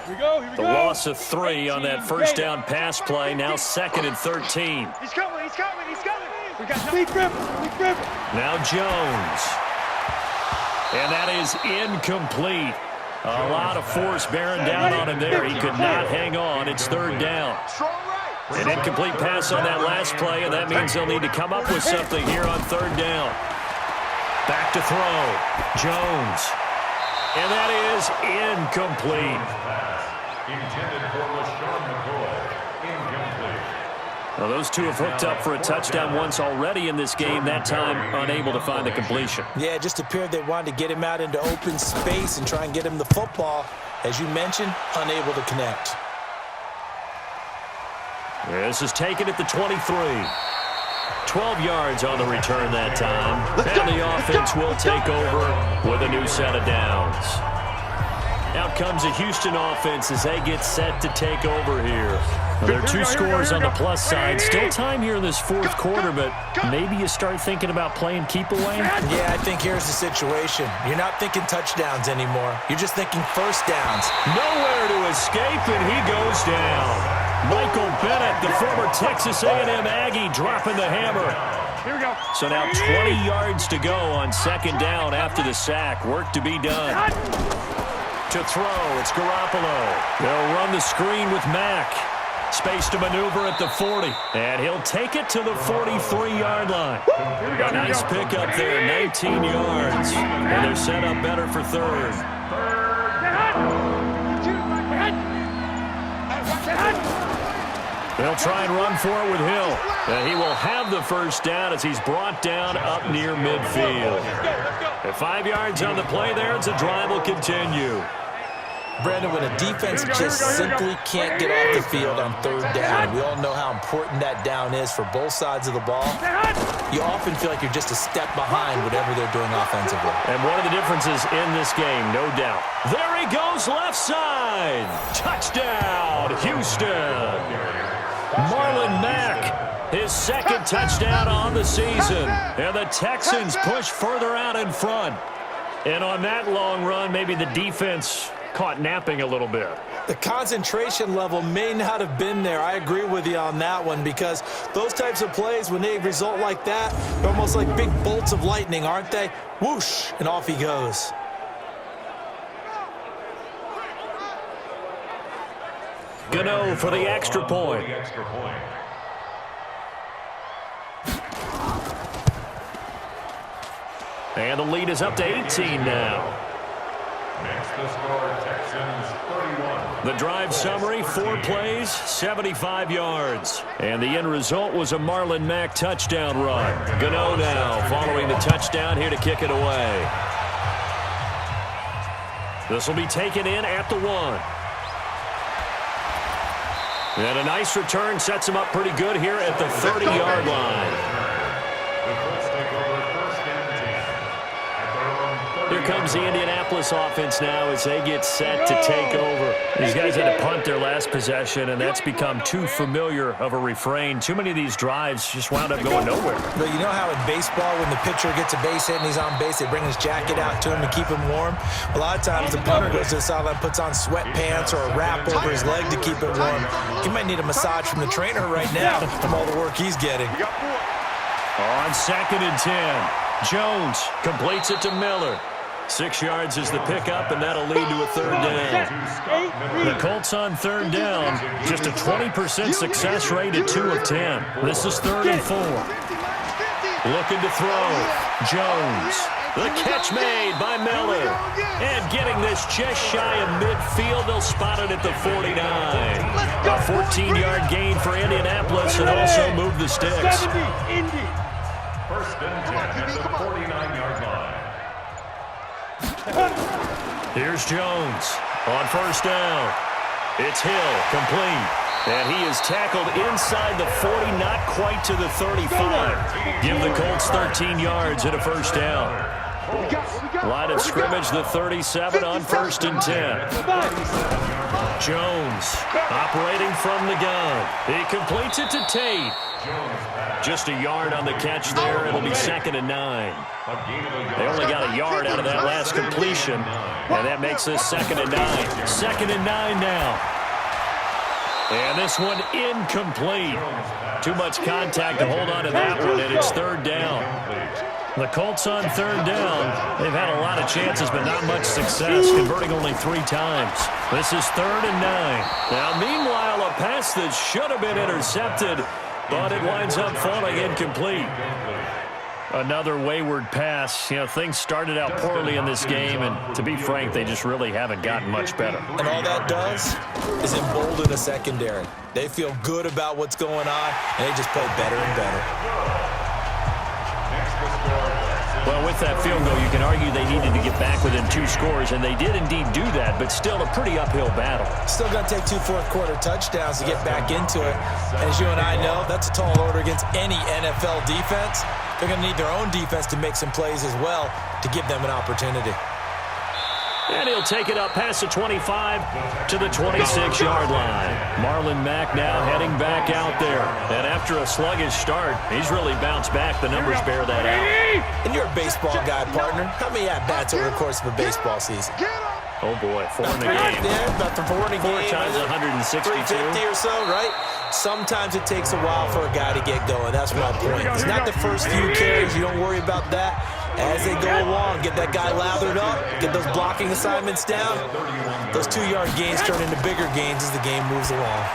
we go.
The loss of 3 on that first down pass play. Now 2nd and 13.
He's coming. He's coming. He's coming. We got Big Rip.
Now Jones. And that is incomplete. A lot of force bearing down on him there. He could not hang on. It's 3rd down. An incomplete pass on that last play, and that means they'll need to come up with something here on 3rd down. Back to throw. Jones. And that is incomplete.
Intended for LaShawn McCoy. Incomplete.
Well, those two have hooked up for a touchdown once already in this game, that time unable to find the completion.
Yeah, it just appeared they wanted to get him out into open space and try and get him the football. As you mentioned, unable to connect.
This is taken at the 23. 12 yards on the return that time. And the offense will take over with a new set of downs. Out comes the Houston offense as they get set to take over here. Well, there are 2 scores on the plus side. Still time here in this 4th quarter, but maybe you start thinking about playing keep away?
Yeah, I think here's the situation. You're not thinking touchdowns anymore. You're just thinking first downs.
Nowhere to escape, and he goes down. Michael Bennett, the former Texas A&M Aggie, dropping the hammer.
Here we go.
So now 20 yards to go on 2nd down after the sack. Work to be done. To throw, it's Garoppolo. They'll run the screen with Mack. Space to maneuver at the 40. And he'll take it to the 43-yard line. A nice pickup there, 19 yards. And they're set up better for 3rd. They'll try and run for it with Hill. And he will have the first down as he's brought down up near midfield. At 5 yards on the play there, it's a drive will continue.
Brandon, when a defense just simply can't get off the field on 3rd down, we all know how important that down is for both sides of the ball. You often feel like you're just a step behind whatever they're doing offensively.
And one of the differences in this game, no doubt. There he goes, left side. Touchdown, Houston. Marlon Mack, his 2nd touchdown on the season. And the Texans push further out in front. And on that long run, maybe the defense caught napping a little bit.
The concentration level may not have been there. I agree with you on that one, because those types of plays, when they result like that, they're almost like big bolts of lightning, aren't they? Whoosh, and off he goes.
Gano for the extra point. And the lead is up to 18 now.
Makes the score Texans 31.
The drive summary, 4 plays, 75 yards. And the end result was a Marlon Mack touchdown run. Gano now following the touchdown here to kick it away. This will be taken in at the 1. And a nice return sets him up pretty good here at the 30-yard line.
The Colts take over 1st and 10. At their own 30.
Here comes the Indianapolis offense now as they get set to take over. These guys had to punt their last possession, and that's become too familiar of a refrain. Too many of these drives just wound up going nowhere.
But you know how in baseball, when the pitcher gets a base hit and he's on base, they bring his jacket out to him to keep him warm? A lot of times the punter goes to the sideline, puts on sweatpants or a wrap over his leg to keep it warm. He might need a massage from the trainer right now from all the work he's getting.
On 2nd and 10, Jones completes it to Miller. 6 yards is the pickup, and that'll lead to a 3rd down. The Colts on 3rd down, just a 20% success rate at 2 of 10. This is 3rd and 4. Looking to throw. Jones. The catch made by Miller. And getting this just shy of midfield, they'll spot it at the 49. A 14-yard gain for Indianapolis and also move the sticks.
1st and 10 at the 49-yard line.
Here's Jones on 1st down. It's Hill, complete. And he is tackled inside the 40, not quite to the 35. Give the Colts 13 yards and a 1st down. Line of scrimmage, the 37 on 1st and 10. Jones operating from the gun. He completes it to Tate. Just a yard on the catch there. It'll be 2nd and 9. They only got a yard out of that last completion, and that makes this 2nd and 9. 2nd and 9 now. And this one incomplete. Too much contact to hold on to that one, and it's 3rd down. The Colts on 3rd down. They've had a lot of chances, but not much success, converting only 3 times. This is 3rd and 9. Now, meanwhile, a pass that should have been intercepted, but it winds up falling incomplete. Another wayward pass. You know, things started out poorly in this game, and to be frank, they just really haven't gotten much better.
And all that does is embolden the secondary. They feel good about what's going on, and they just play better and better.
Well, with that field goal, you can argue they needed to get back within 2 scores, and they did indeed do that, but still a pretty uphill battle. Still
going to take 2 fourth-quarter touchdowns to get back into it. And as you and I know, that's a tall order against any NFL defense. They're going to need their own defense to make some plays as well to give them an opportunity.
And he'll take it up past the 25 to the 26-yard line. Marlon Mack now heading back out there. And after a sluggish start, he's really bounced back. The numbers bear that out.
And you're a baseball guy, partner. How many at-bats over the course of a baseball season?
Oh, boy, 4 in the game.
Yeah, about 4 in a game.
4 times 162.
350 or so, right? Sometimes it takes a while for a guy to get going. That's my point. It's not the first few carries. You don't worry about that. As they go along, get that guy lathered up, get those blocking assignments down. Those 2-yard gains turn into bigger gains as the game moves along.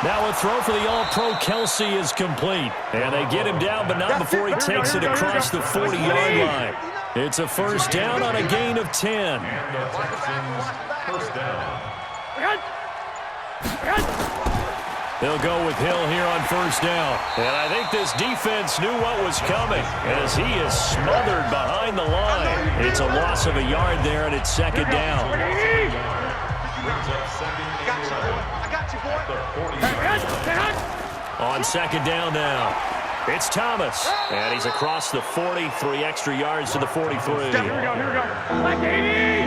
Now a throw for the All-Pro Kelsey is complete. And they get him down, but not before he takes it across the 40-yard line. It's a 1st down on a gain of 10.
First down.
They'll go with Hill here on 1st down. And I think this defense knew what was coming as he is smothered behind the line. It's a loss of a yard there, and it's 2nd down. On 2nd down now, it's Thomas. And he's across the 40, 3 extra yards to the 43.
Here we go, here we go. Like 80!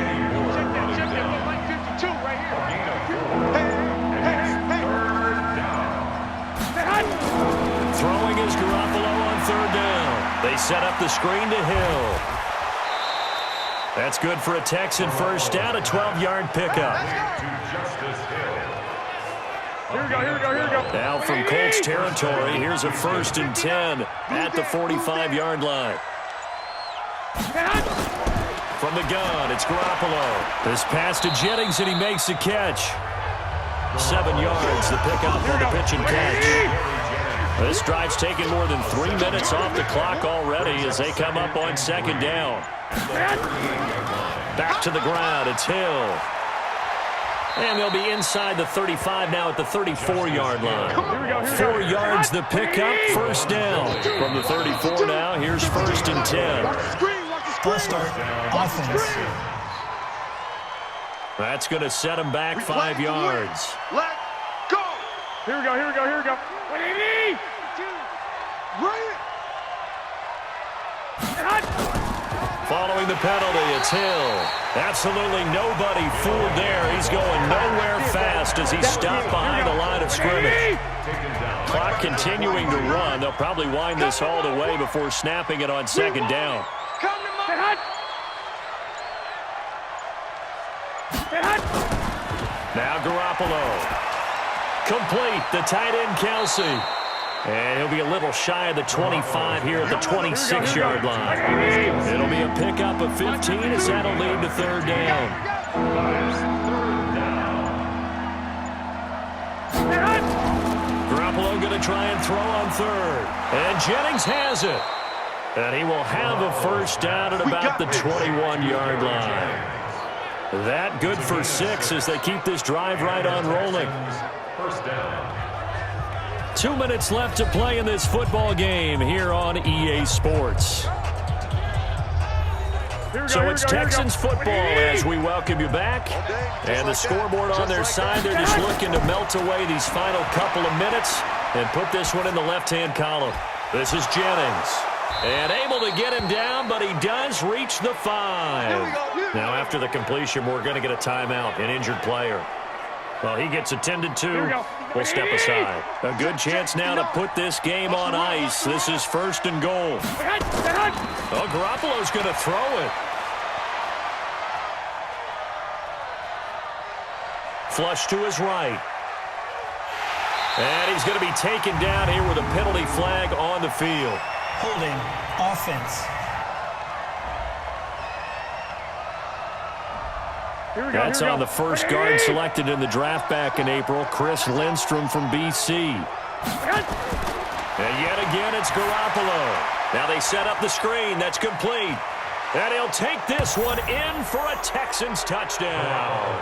Check that, like 52 right here.
Throwing is Garoppolo on 3rd down. They set up the screen to Hill. That's good for a Texan 1st down, a 12-yard pickup.
Here we go, here we go, here we go.
Now from Colts territory, here's a 1st and 10 at the 45-yard line. From the gun, it's Garoppolo. This pass to Jennings, and he makes the catch. 7 yards, the pickup for the pitch and catch. This drive's taken more than 3 minutes off the clock already as they come up on 2nd down. Back to the ground, it's Hill. And they'll be inside the 35 now at the 34-yard line. 4 yards the pickup, 1st down. From the 34 now, here's 1st and 10.
Ball start, offense.
That's going to set him back 5 yards.
Let go! Here we go, here we go, here we go. 180!
Following the penalty, it's Hill. Absolutely nobody fooled there. He's going nowhere fast as he's stopped behind the line of scrimmage. Clock continuing to run. They'll probably wind this all the way before snapping it on second down. Now Garoppolo. Complete, the tight end Kelsey. And he'll be a little shy of the 25 here at the 26-yard line. It'll be a pickup of 15 as that'll lead to third down. Garoppolo going to try and throw on third. And Jennings has it. And he will have a first down at about the 21-yard line. That good for 6 as they keep this drive right on rolling.
First down.
2 minutes left to play in this football game here on EA Sports. So it's Texans football as we welcome you back. And the scoreboard on their side, they're just looking to melt away these final couple of minutes and put this one in the left-hand column. This is Jennings. And able to get him down, but he does reach the 5. Now after the completion, we're going to get a timeout, an injured player. Well, he gets attended to. We'll step aside. A good chance now to put this game on ice. This is first and goal. Oh, Garoppolo's going to throw it. Flush to his right. And he's going to be taken down here with a penalty flag on the field.
Holding offense.
That's on the first guard selected in the draft back in April, Chris Lindstrom from BC. And yet again, it's Garoppolo. Now they set up the screen. That's complete. And he'll take this one in for a Texans touchdown.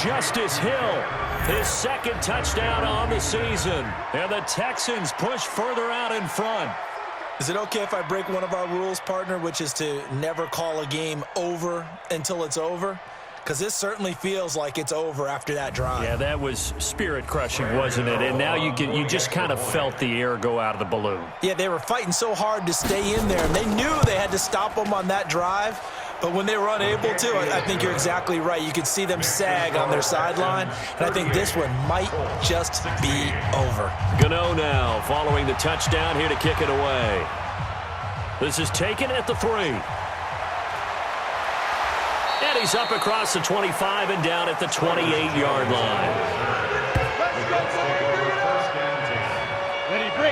Justice Hill, his second touchdown on the season. And the Texans push further out in front.
Is it okay if I break one of our rules, partner, which is to never call a game over until it's over? Because this certainly feels like it's over after that drive.
Yeah, that was spirit-crushing, wasn't it? And now you just kind of felt the air go out of the balloon.
Yeah, they were fighting so hard to stay in there, and they knew they had to stop them on that drive. But when they were unable to, I think you're exactly right. You could see them sag on their sideline, and I think this one might just be over.
Gano now following the touchdown here to kick it away. This is taken at the 3. And he's up across the 25 and down at the 28-yard line.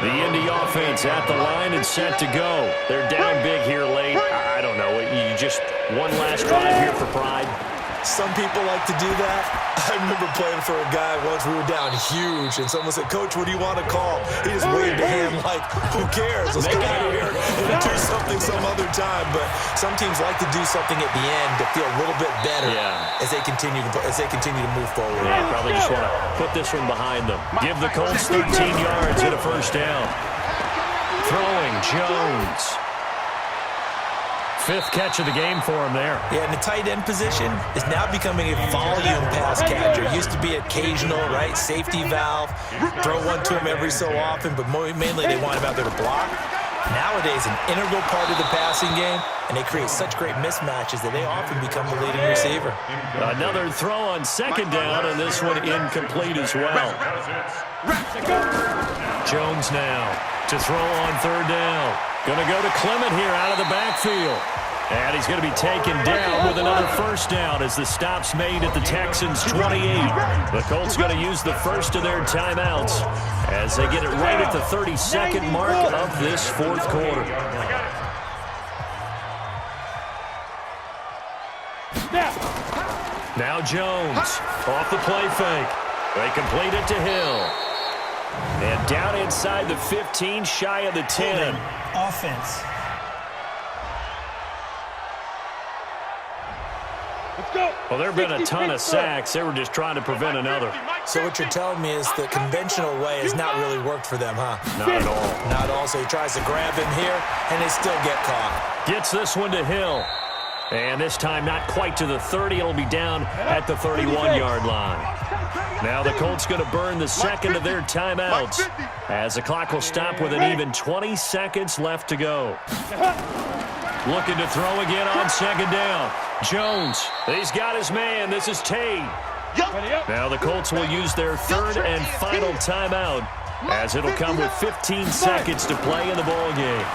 The Indy offense at the line and set to go. They're down big here late. I don't know. You just one last drive here for pride.
Some people like to do that. I remember playing for a guy once. We were down huge, and someone said, "Coach, what do you want to call?" He just waved a hand like, "Who cares? Let's get out of here and do something some other time." But some teams like to do something at the end to feel a little bit better as they continue to move forward.
Yeah, probably just want to put this one behind them. Give the Colts 13 yards and a first down. Throwing Jones. 5th catch of the game for him there. Yeah, and the tight end position is now becoming a volume pass catcher. Used to be occasional, right? Safety valve. Throw one to him every so often, but mainly they want him out there to block. Nowadays, an integral part of the passing game, and they create such great mismatches that they often become the leading receiver. Another throw on second down, and this one incomplete as well. Jones now to throw on third down. Going to go to Clement here out of the backfield. And he's going to be taken down with another first down as the stop's made at the Texans' 28. The Colts going to use the first of their timeouts as they get it right at the 32nd mark of this fourth quarter. Now Jones off the play fake. They complete it to Hill. And down inside the 15, shy of the 10.
Offense.
Well, there have been a ton of sacks. They were just trying to prevent another.
So what you're telling me is the conventional way has not really worked for them, huh?
Not at all.
Not at all. So he tries to grab him here, and they still get caught.
Gets this one to Hill. And this time not quite to the 30. It'll be down at the 31-yard line. Now the Colts going to burn the second of their timeouts as the clock will stop with an even 20 seconds left to go. Looking to throw again on second down. Jones, he's got his man. This is Tate. Now the Colts will use their third and final timeout as it'll come with 15 seconds to play in the ball game.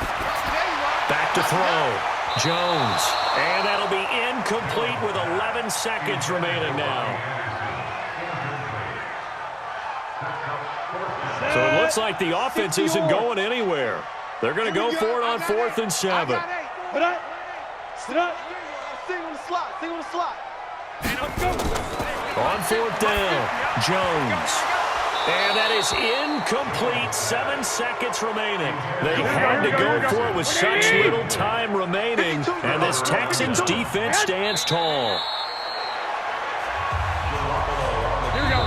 Back to throw. Jones. And that'll be incomplete with 11 seconds remaining now. So it looks like the offense isn't going anywhere. They're going to go for it on 4th and 7.
Sit up. Sing on the slot. Sing on the slot.
On 4th down, Jones. And that is incomplete. 7 seconds remaining. They had to go for it with such little time remaining. And this Texans defense stands tall.
Here we go.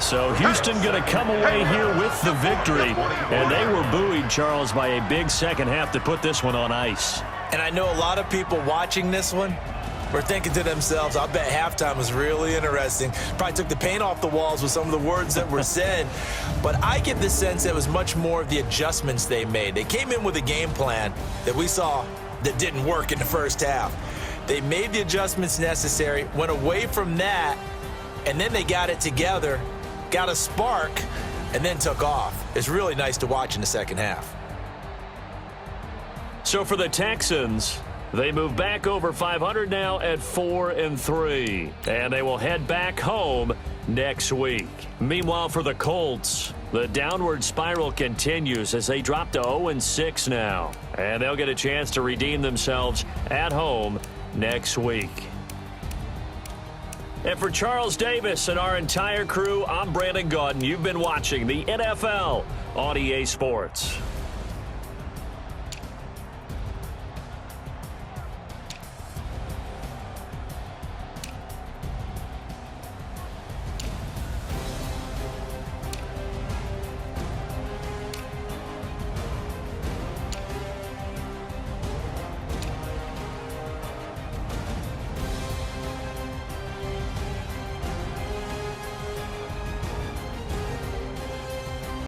So Houston going to come away here with the victory. And they were buoyed, Charles, by a big second half to put this one on ice.
And I know a lot of people watching this one were thinking to themselves, I bet halftime was really interesting. Probably took the paint off the walls with some of the words that were said. But I get the sense it was much more of the adjustments they made. They came in with a game plan that we saw that didn't work in the first half. They made the adjustments necessary, went away from that, and then they got it together, got a spark, and then took off. It's really nice to watch in the second half.
So for the Texans, they move back over 500 now at 4-3, and they will head back home next week. Meanwhile, for the Colts, the downward spiral continues as they drop to 0-6 now, and they'll get a chance to redeem themselves at home next week. And for Charles Davis and our entire crew, I'm Brandon Gaudin. You've been watching the NFL on EA Sports.